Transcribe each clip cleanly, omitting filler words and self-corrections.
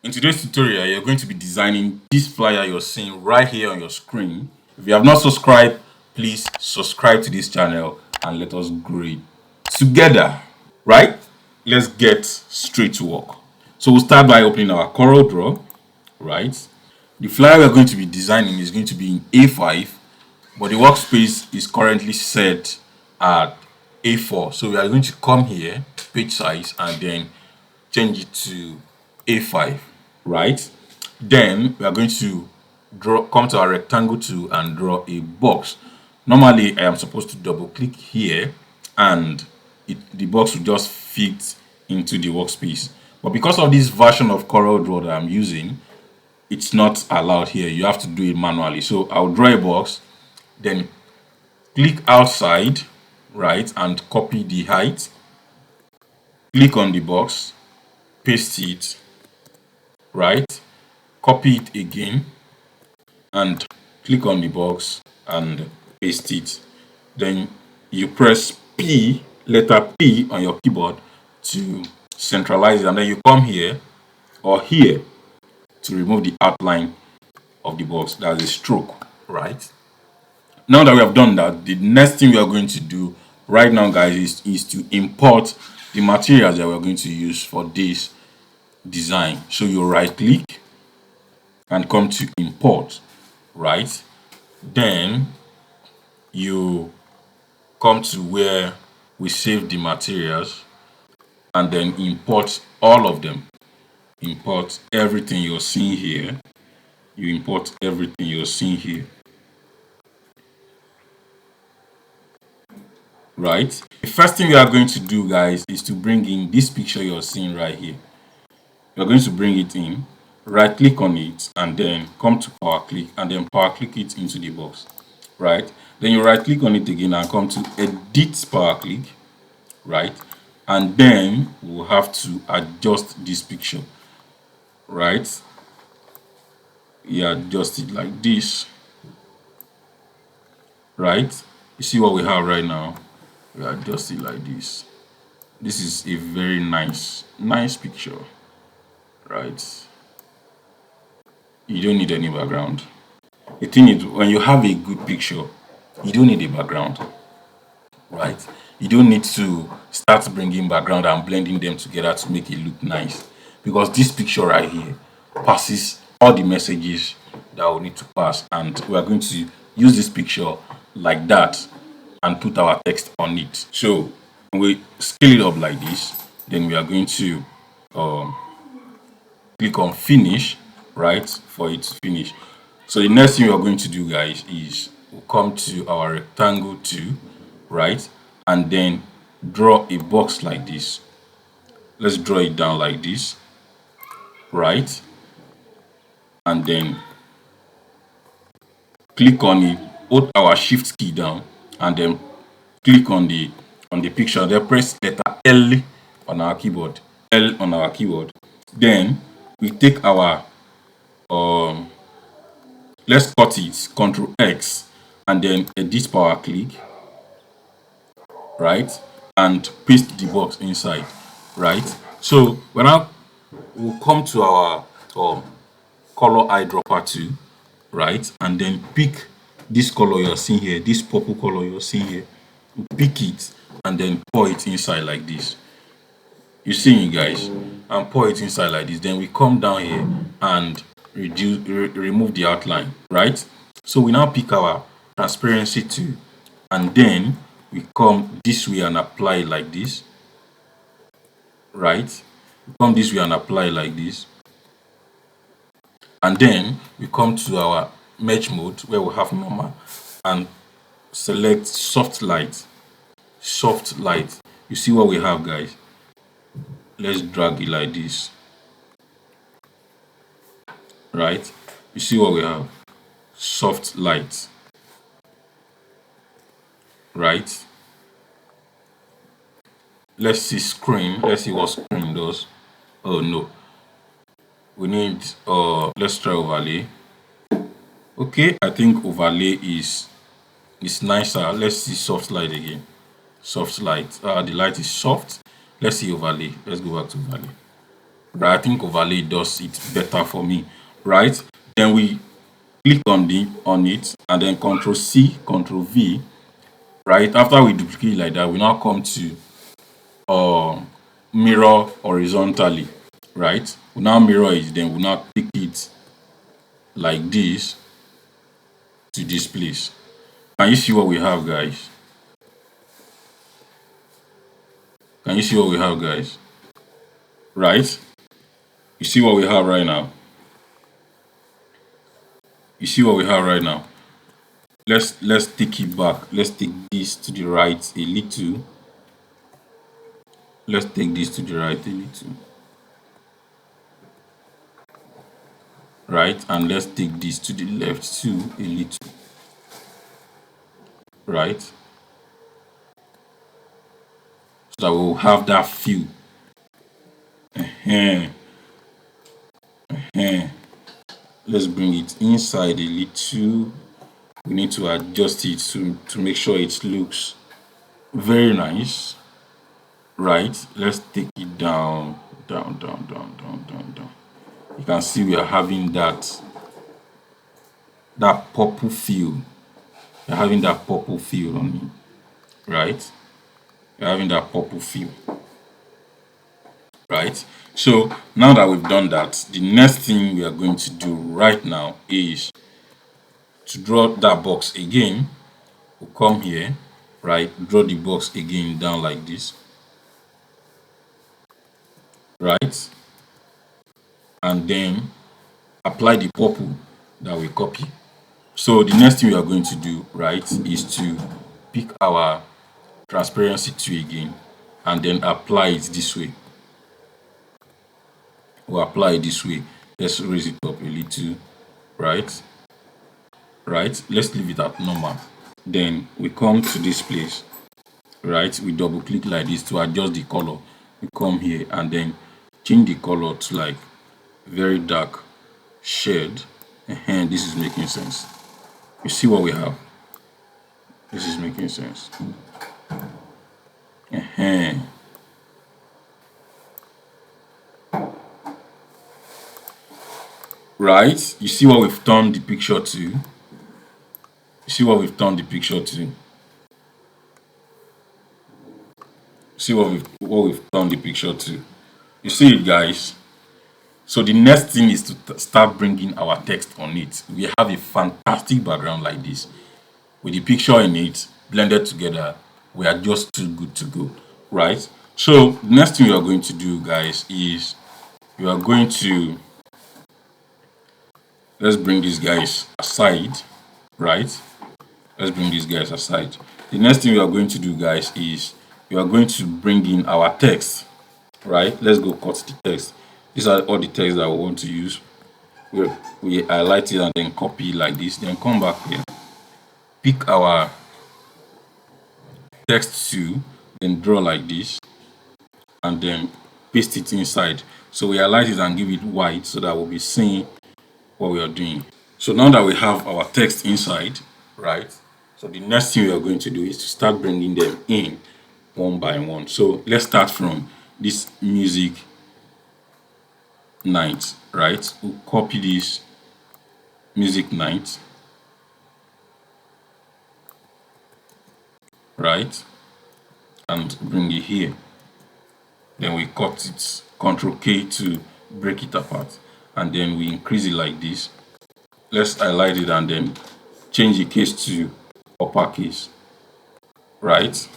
In today's tutorial, you're going to be designing this flyer you're seeing right here on your screen. If you have not subscribed, please subscribe to this channel and let us grow it together. Right? Let's get straight to work. So we'll start by opening our CorelDRAW. Right? The flyer we're going to be designing is going to be in A5, but the workspace is currently set at A4. So we are going to come here, page size, and then change it to A5, right? Then we are going to come to our rectangle tool and draw a box. Normally, I am supposed to double click here and the box will just fit into the workspace. But because of this version of CorelDRAW that I'm using, it's not allowed here. You have to do it manually. So I'll draw a box, then click outside, right, and copy the height. Click on the box, paste it, right, copy it again and click on the box and paste it. Then you press P, letter P on your keyboard to centralize it, and then you come here or here to remove the outline of the box. That's a stroke, right? Now that we have done that, the next thing we are going to do right now, guys, is to import the materials that we're going to use for this design. So you right click and come to import, right? Then you come to where we save the materials and then import all of them. Import everything you're seeing here. You import everything you're seeing here, right? The first thing we are going to do, guys, is to bring in this picture you're seeing right here. You're going to bring it in, right click on it, and then come to power click and then power click it into the box, right? Then you right click on it again and come to edit power click, right? And then we'll have to adjust this picture, right? You adjust it like this, right? You see what we have right now? We adjust it like this. This is a very nice picture, right? You don't need any background. The thing is, when you have a good picture, you don't need a background, right? You don't need to start bringing background and blending them together to make it look nice, because this picture right here passes all the messages that we need to pass, and we are going to use this picture like that and put our text on it. So when we scale it up like this, then we are going to click on finish, right, for it to finish. So the next thing we are going to do, guys, is we'll come to our rectangle tool, right, and then draw a box like this. Let's draw it down like this, right, and then click on it, hold our shift key down, and then click on the picture, then press letter L on our keyboard, then we take our let's cut it, Control X, and then edit power click, right, and paste the box inside, right? So when we'll come to our color eyedropper tool, right, and then pick this color you're seeing here, this purple color you're seeing here, pick it and then pour it inside like this. You see it, guys, and pour it inside like this. Then we come down here and remove the outline, right? So we now pick our transparency tool and then we come this way and apply it like this, right? We come this way and apply it like this, and then we come to our merge mode where we have normal and select soft light. You see what we have, guys? Let's drag it like this, right? You see what we have? Soft light, right? Let's see screen. Let's see what screen does. Oh no, we need let's try overlay. Okay, I think overlay is nicer. Let's see soft light again. Soft light. The light is soft. Let's see overlay. Let's go back to overlay. right? I think overlay does it better for me, right? Then we click on it and then Control C, Control V, right? After we duplicate like that, we now come to mirror horizontally, right? We now mirror it, then we now take it like this to this place. Can you see what we have, guys? Can you see what we have, guys? Right? You see what we have right now? You see what we have right now? Let's take it back. Let's take this to the right a little. Let's take this to the right a little. Right? And let's take this to the left too a little. Right? So that we'll have that feel. Eh, eh. Let's bring it inside a little. We need to adjust it to make sure it looks very nice. Right? Let's take it down, down, down, down, down, down, down. You can see we are having that purple feel. You're having that purple feel on it, right? You're having that purple feel, right? So now that we've done that, the next thing we are going to do right now is to draw that box again. We'll come here, right? Draw the box again down like this, right? And then apply the purple that we copy. So the next thing we are going to do, right, is to pick our transparency tool again and then apply it this way. We'll apply it this way. Let's raise it up a little, right? Right? Let's leave it at normal. Then we come to this place, right? We double click like this to adjust the color. We come here and then change the color to like very dark shade. And this is making sense. You see what we have? This is making sense. Right? You see what we've turned the picture to? You see what we've turned the picture to? See what we've turned the picture to? You see it, guys? So the next thing is to start bringing our text on it. We have a fantastic background like this with the picture in it blended together. We are just too good to go, right? So the next thing we are going to do, guys, is we are going to let's bring these guys aside, right? Let's bring these guys aside. The next thing we are going to do, guys, is we are going to bring in our text, right? Let's go cut the text. These are all the text that we want to use. We highlight it and then copy like this. Then come back here, pick our text tool, then draw like this, and then paste it inside. So we highlight it and give it white so that we'll be seeing what we are doing. So now that we have our text inside, right? So the next thing we are going to do is to start bringing them in one by one. So let's start from this music night, right? We'll copy this music night, right? And bring it here. Then we cut it, Control K to break it apart. And then we increase it like this. Let's highlight it and then change the case to uppercase, right?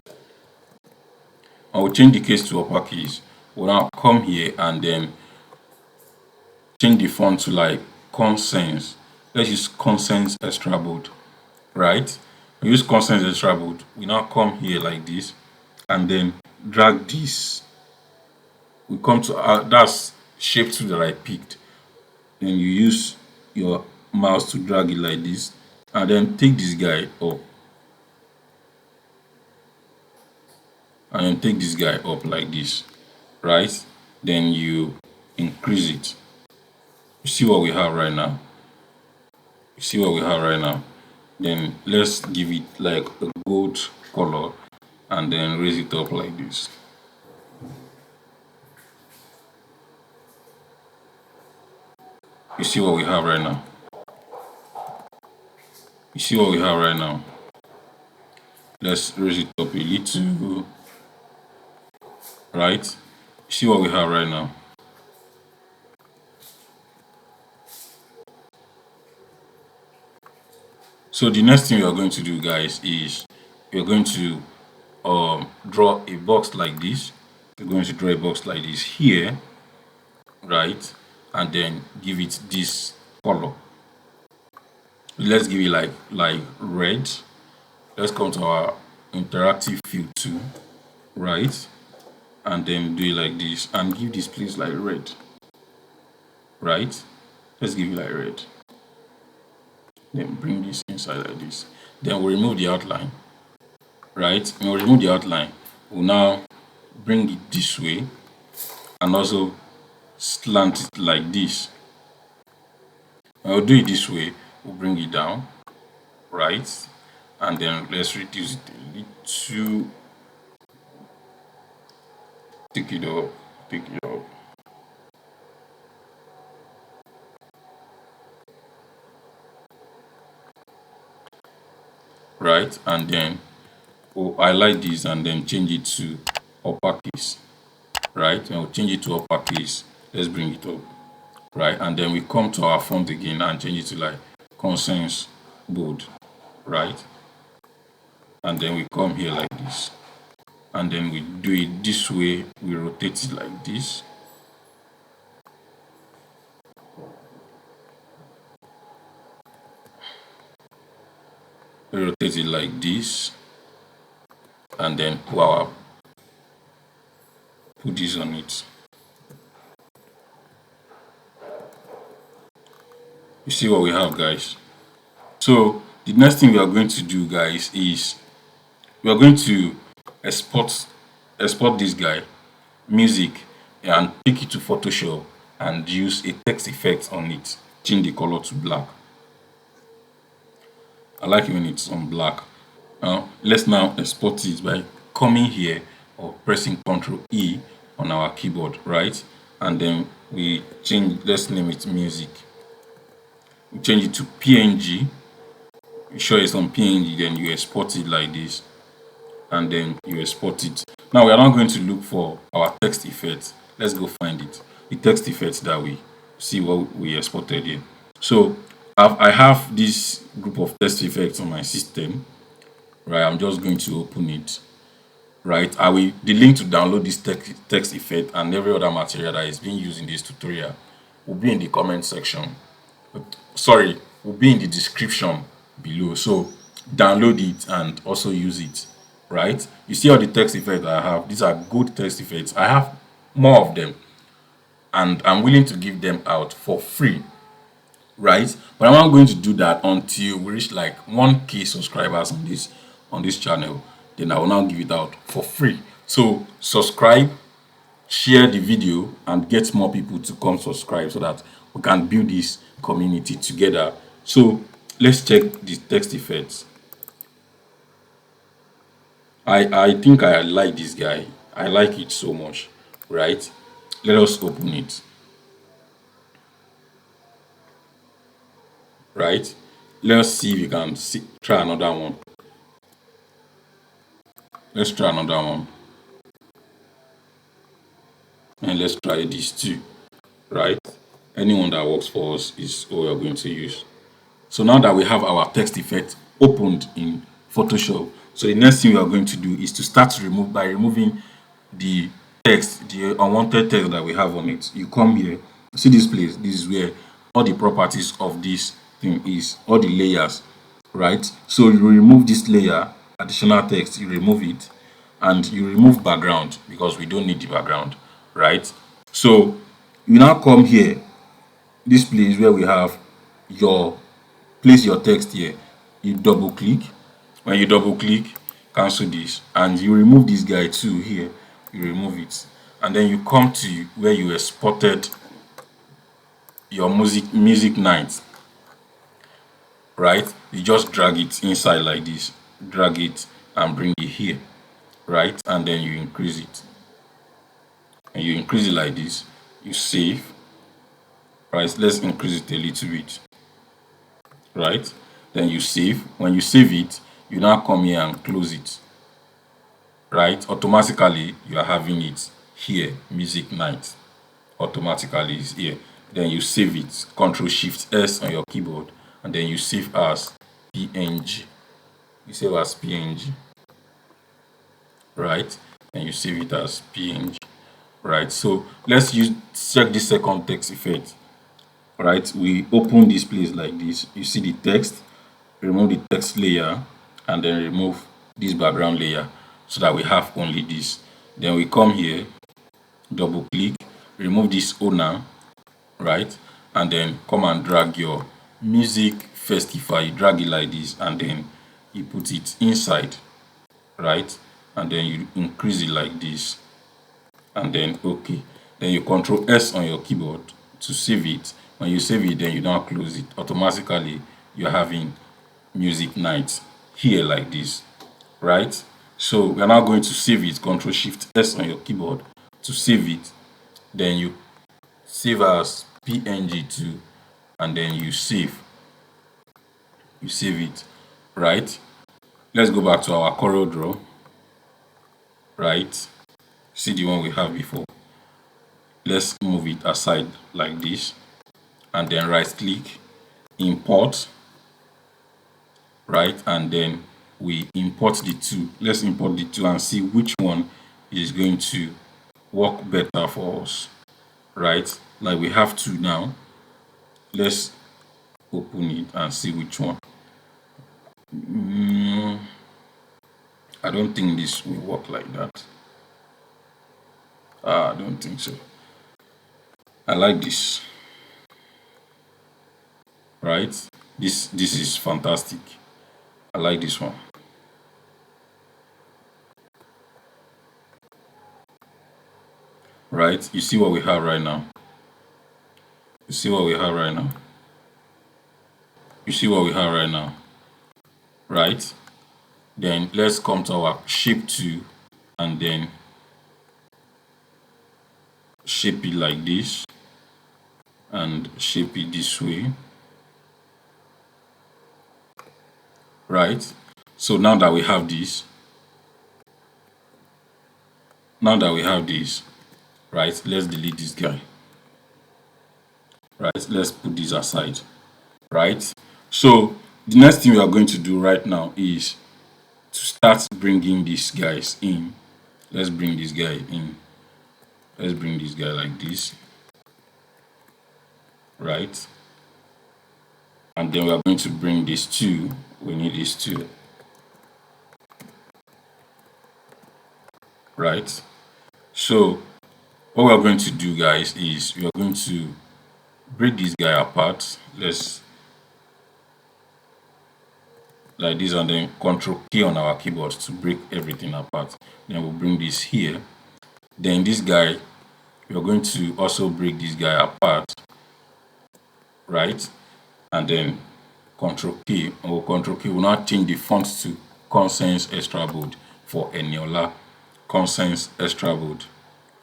And we'll change the case to uppercase. We'll now come here and then change the font to like Consens. Let's use Consens extra bold, right? We use Consens extra bold. We now come here like this and then drag this. We come to that's shape to the right picked. Then you use your mouse to drag it like this and then take this guy up and then take this guy up like this, right? Then you increase it. You see what we have right now? You see what we have right now? Then let's give it like a gold color and then raise it up like this. You see what we have right now. You see what we have right now. Let's raise it up a little, right? You see what we have right now. So the next thing we are going to do, guys, is we're going to draw a box like this. We're going to draw a box like this here, right? And then give it this color. Let's give it like red. Let's come to our interactive field too, right? And then do it like this and give this place like red, right? Let's give it like red. Then bring this inside like this. Then we'll remove the outline, right? When we remove the outline, we'll now bring it this way and also slant it like this. When we'll do it this way, we'll bring it down, right? And then let's reduce it a little. Take it up, take it up. Right? And then we'll highlight this and then change it to uppercase. Right? And we'll change it to uppercase. Let's bring it up. Right? And then we come to our font again and change it to like Consens bold. Right? And then we come here like this. And then we do it this way. We rotate it like this. We rotate it like this. And then put this on it. You see what we have, guys? So the next thing we are going to do, guys, is we are going to export this guy music and take it to Photoshop and use a text effect on it. Change the color to black. I like it when it's on black. Now let's now export it by coming here or pressing Ctrl E on our keyboard, right? And then we change, let's name it music. We change it to PNG. You show it's on PNG, then you export it like this. And then you export it. Now we are not going to look for our text effect. Let's go find it. The text effect that we see what we exported here. So I have this group of text effects on my system, right? I'm just going to open it, right? The link to download this text effect and every other material that is being used in this tutorial will be in the comment section. Sorry, will be in the description below. So download it and also use it, right? You see all the text effects I have. These are good text effects. I have more of them and I'm willing to give them out for free, right? But I'm not going to do that until we reach like 1K subscribers on this channel. Then I will now give it out for free. So subscribe, share the video and get more people to come subscribe so that we can build this community together. So let's check the text effects. I think I like this guy. I like it so much, right? Let us open it. Right? Let's see if you can try another one. Let's try another one. And let's try this too. Right? Anyone that works for us is what we're going to use. So now that we have our text effect opened in Photoshop, so the next thing we are going to do is to start to removing the text, the unwanted text that we have on it. You come here, see this place, this is where all the properties of this thing is, all the layers, right? So you remove this layer, additional text, you remove it, and you remove background because we don't need the background, right? So you now come here, this place where we have your place your text here. You double click. When you double click, cancel this and you remove this guy too here. You remove it and then you come to where you exported your music night, right? You just drag it inside like this, drag it and bring it here, right? And then you increase it and you increase it like this. You save right? Let's increase it a little bit, right? Then you save. When you save it, you now come here and close it, right? Automatically you are having it here, music night. Automatically is here. Then you save it, Control Shift S on your keyboard, and then you save as PNG. You save as PNG, right? And you save it as PNG, right? So let's check this second text effect, right? We open this place like this. You see the text, remove the text layer, and then remove this background layer so that we have only this. Then we come here, double click, remove this owner, right? And then come and drag your music festival. You drag it like this, and then you put it inside, right? And then you increase it like this, and then okay. Then you Control S on your keyboard to save it. When you save it, then you now close it. Automatically, you're having music night here like this, right? So we're now going to save it. Control Shift S on your keyboard to save it. Then you save as PNG2, and then you save it, right? Let's go back to our CorelDRAW, right? See the one we have before. Let's move it aside like this, and then right click, import, right? And then we import the two. Let's import the two and see which one is going to work better for us, right? Like we have two now. Let's open it and see which one. I don't think this will work like that. I don't think so. I like this, right? This is fantastic. I like this one. Right? You see what we have right now? You see what we have right now? You see what we have right now? Right? Then let's come to our shape tool and then shape it like this and shape it this way. Right? So now that we have this, right, let's delete this guy. Right? Let's put this aside. Right? So the next thing we are going to do right now is to start bringing these guys in. Let's bring this guy in. Let's bring this guy like this, right? And then we are going to bring this two. We need this two, right? So what we are going to do, guys, is we are going to break this guy apart. Let's like this, and then Control K on our keyboard to break everything apart. Then we'll bring this here. Then this guy, we are going to also break this guy apart, right? And then Control K or Control K will now change the font to Consens Extra Bold for Eniola. Consens Extra Bold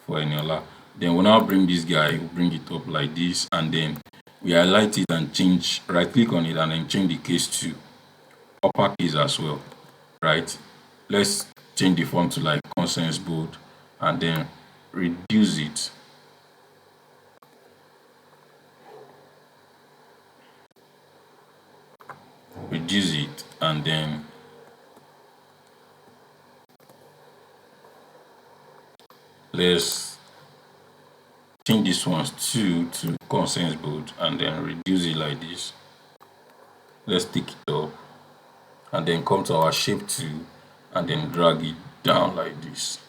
for Eniola. Then we'll now bring this guy, we'll bring it up like this, and then we highlight it and change, right click on it and then change the case to uppercase as well, right? Let's change the font to like Consens Bold and then reduce it. Reduce it and then let's change this one to Consens Bold and then reduce it like this. Let's take it up and then come to our shape tool and then drag it down like this.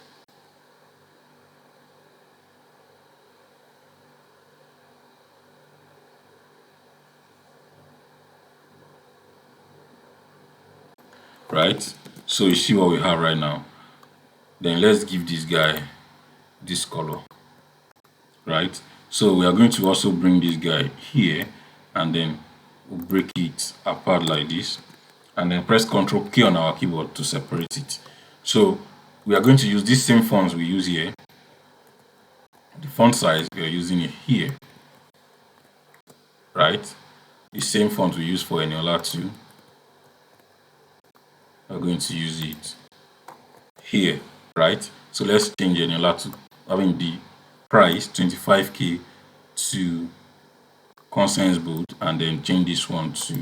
Right? So you see what we have right now. Then let's give this guy this color. Right? So we are going to also bring this guy here and then we'll break it apart like this and then press Ctrl K on our keyboard to separate it. So we are going to use these same fonts we use here. The font size we are using it here. right? The same font we use for Eniola 2, we're going to use it here, right? So let's change Eniola to having the price 25k to consens bold, and then change this one to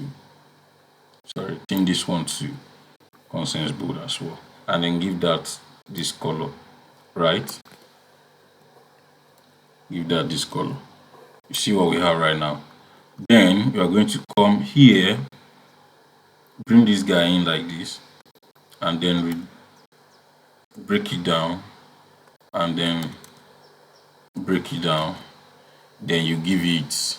consens bold as well, and then give that this color, right? Give that this color. You see what we have right now. Then we are going to come here, bring this guy in like this, and then break it down, and then break it down. Then you give it,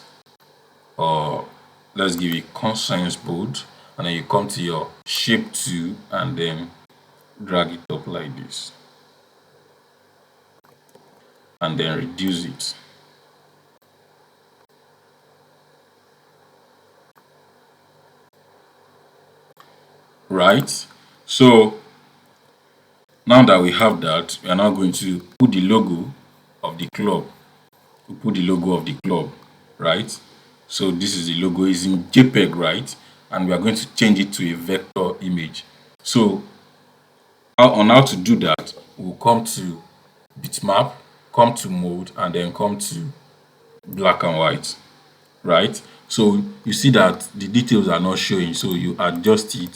let's give it consens bold, and then you come to your shape 2 and then drag it up like this, and then reduce it. Right? So now that we have that, we are now going to put the logo of the club. We put the logo of the club, right? So this is the logo, is in JPEG, right? And we are going to change it to a vector image. So on how to do that, we'll come to bitmap, come to mode, and then come to black and white, right? So you see that the details are not showing, so you adjust it,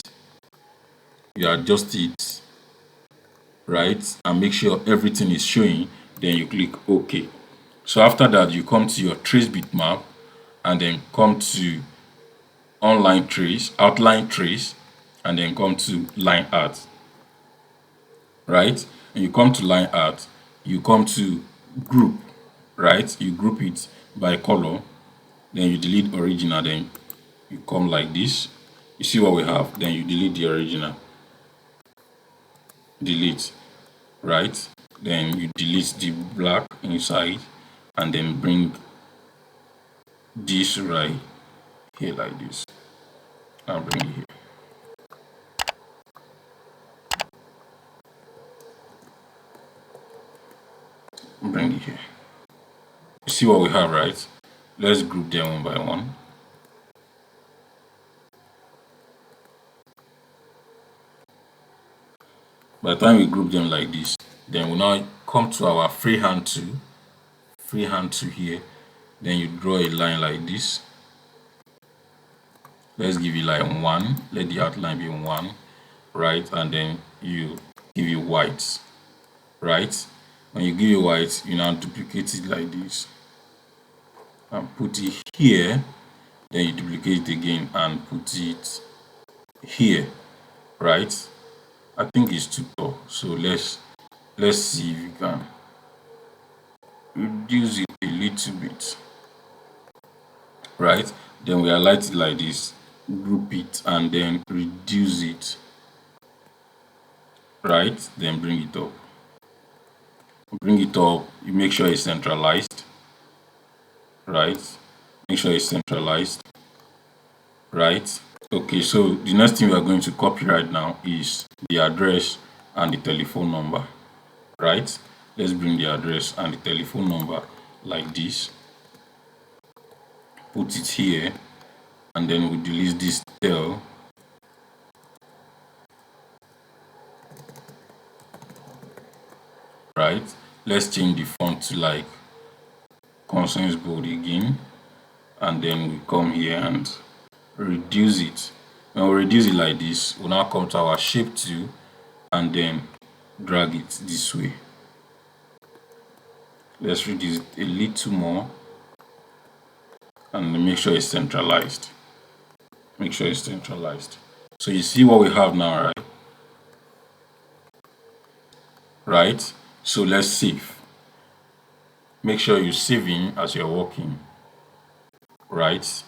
right, and make sure everything is showing. Then you click OK. So after that, you come to your trace bitmap, and then come to online trace, outline trace, and then come to line art, right? And you come to line art, you come to group, right? You group it by color, then you delete original, then you come like this. You see what we have, then you delete the original, delete, right? Then you delete the black inside, and then bring this right here like this, and bring it here. Bring it here. You see what we have, right? Let's group them one by one. By the time we group them like this, then we now come to our freehand tool here. Then you draw a line like this. Let's give it like 1. Let the outline be 1, right? And then you give it white, right? When you give it white, you now duplicate it like this and put it here. Then you duplicate it again and put it here, right? I think it's too tall, so let's see if you can reduce it a little bit, right? Then we highlight it like this, group it, and then reduce it, right? Then bring it up. You make sure it's centralized, right? Make sure it's centralized, right? Okay, so the next thing we are going to copy right now is the address and the telephone number, right? Let's bring the address and the telephone number like this, put it here, and then we delete this tail, right? Let's change the font to like consens bold again, and then we come here and reduce it. When we reduce it like this, we'll now come to our shape 2 and then drag it this way. Let's reduce it a little more and make sure it's centralized. Make sure it's centralized. So you see what we have now, right? Right? So let's save. Make sure you're saving as you're working, right?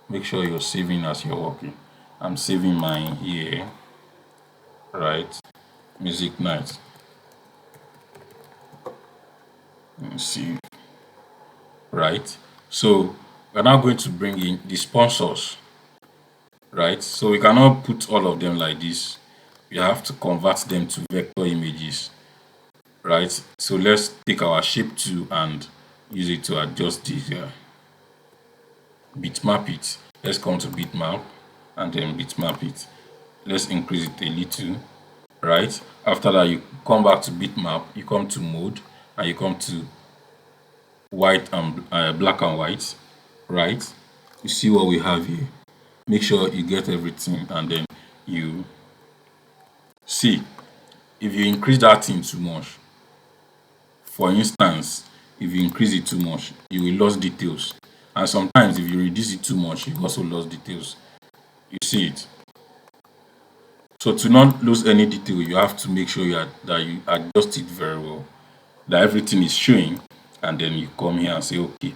Make sure you're saving as you're working. I'm saving mine here, right? Music night. Let's see, right? So we're now going to bring in the sponsors, right? So we cannot put all of them like this. We have to convert them to vector images, right? So let's take our shape 2 and use it to adjust this here. bitmap it. Let's come to bitmap and then bitmap it. Let's increase it a little, right? After that, you come back to bitmap, you come to mode, and you come to white and black and white, right? You see what we have here. Make sure you get everything, and then you see if you increase that thing too much. For instance, if you increase it too much, you will lose details. And sometimes if you reduce it too much, you also lose details. You see it. So to not lose any detail, you have to make sure that you adjust it very well, that everything is showing, and then you come here and say, okay,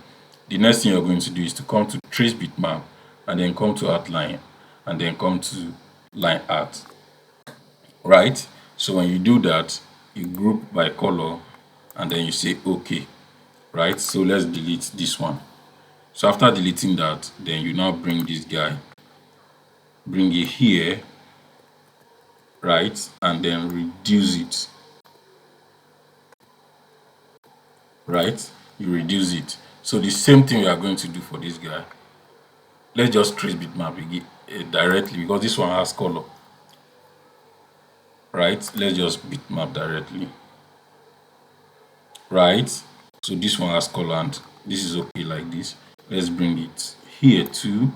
the next thing you're going to do is to come to trace bitmap, and then come to outline, and then come to line art, right? So when you do that, you group by color, and then you say okay, right? So let's delete this one. So after deleting that, then you now bring this guy, bring it here, right? And then reduce it, right? You reduce it. So the same thing we are going to do for this guy. Let's just trace bitmap directly because this one has color, right? Let's just bitmap directly, right? So this one has color and this is okay like this. Let's bring it here too.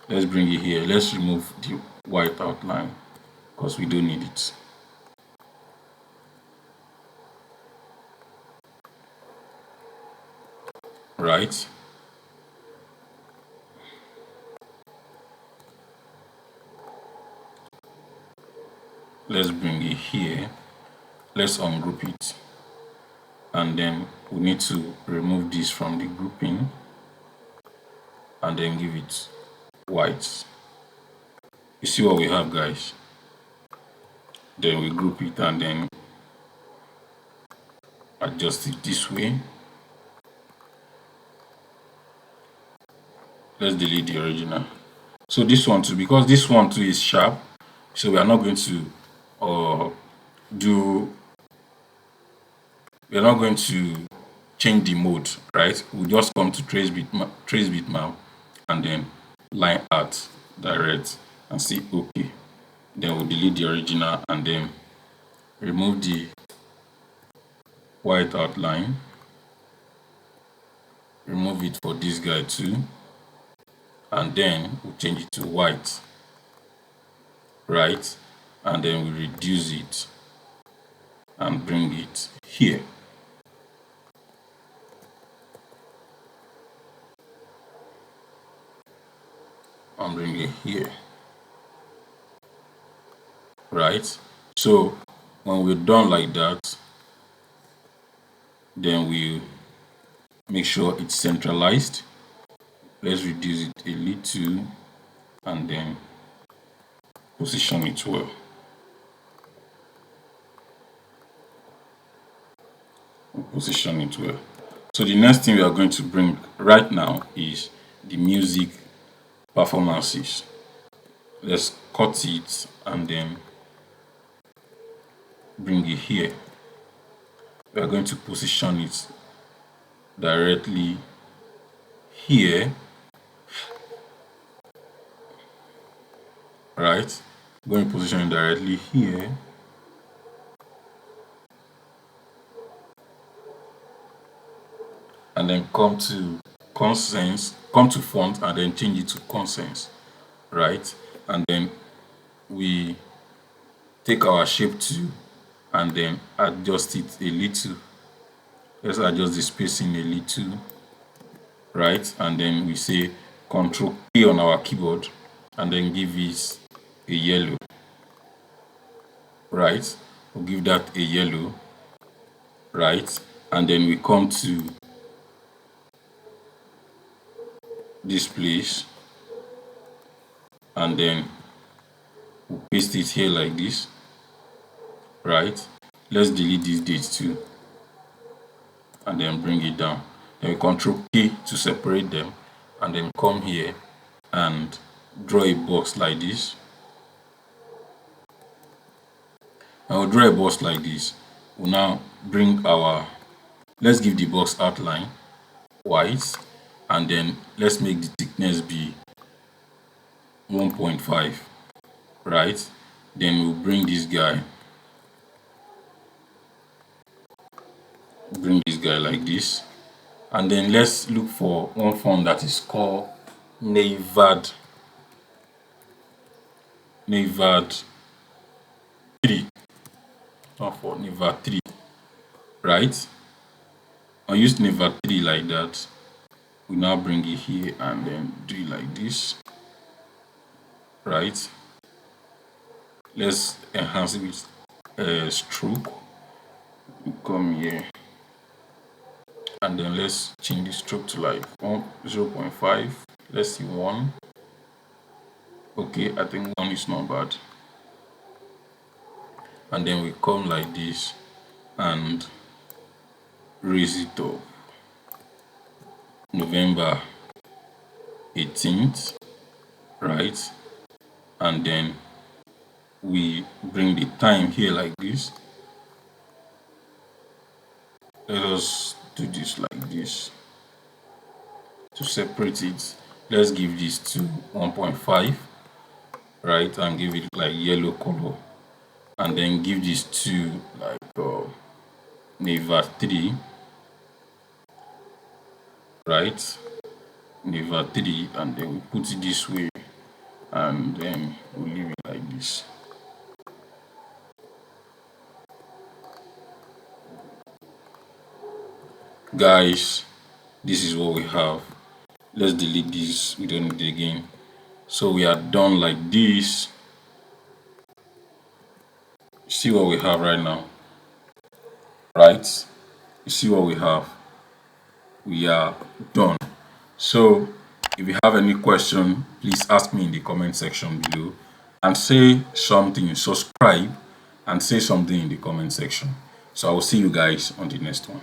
Let's bring it here. Let's remove the white outline because we don't need it. Right? Let's bring it here. Let's ungroup it. And then we need to remove this from the grouping and then give it white. You see what we have, guys? Then we group it and then adjust it this way. Let's delete the original. So this one too, because this one too is sharp, so we are not going to we are not going to change the mode, right? We'll just come to trace bitmap and then line art direct and see okay. Then we'll delete the original and then remove the white outline, remove it for this guy too, and then we'll change it to white, right? And then we reduce it and bring it here. And bring it here, right? So when we're done like that, then we make sure it's centralized. Let's reduce it a little and then position it well. Position it well. So the next thing we are going to bring right now is the music performances. Let's cut it and then bring it here. We are going to position it directly here, right? Going to position it directly here. And then come to consents, come to font and then change it to consents, right? And then we take our shape tool and then adjust it a little. Let's adjust the spacing a little, right? And then we say Control K on our keyboard and then give it a yellow, right? We'll give that a yellow, right? And then we come to this place and then we'll paste it here like this, right? Let's delete this date too and then bring it down. Then we Control K to separate them and then come here and draw a box like this. And we'll draw a box like this. We'll now bring our, let's give the box outline white, and then let's make the thickness be 1.5, right? Then we'll bring this guy like this, and then let's look for one font that is called Navad 3, not for Navad 3, right? I use Navad 3 like that. We now bring it here and then do it like this, right? Let's enhance it with a stroke. We come here and then let's change the stroke to like 0.5. Let's see 1. Okay, I think 1 is not bad. And then we come like this and raise it up. November 18th, right? And then we bring the time here like this. Let us do this like this to separate it. Let's give this to 1.5, right? And give it like yellow color, and then give this to like Neva 3, right? Neva 3, and then we put it this way, and then we leave it like this. Guys, this is what we have. Let's delete this, we don't need it again. So we are done like this. See what we have right now, right? You see what we have. We are done. So if you have any question, please ask me in the comment section below, and say something, subscribe and say something in the comment section. So I will see you guys on the next one.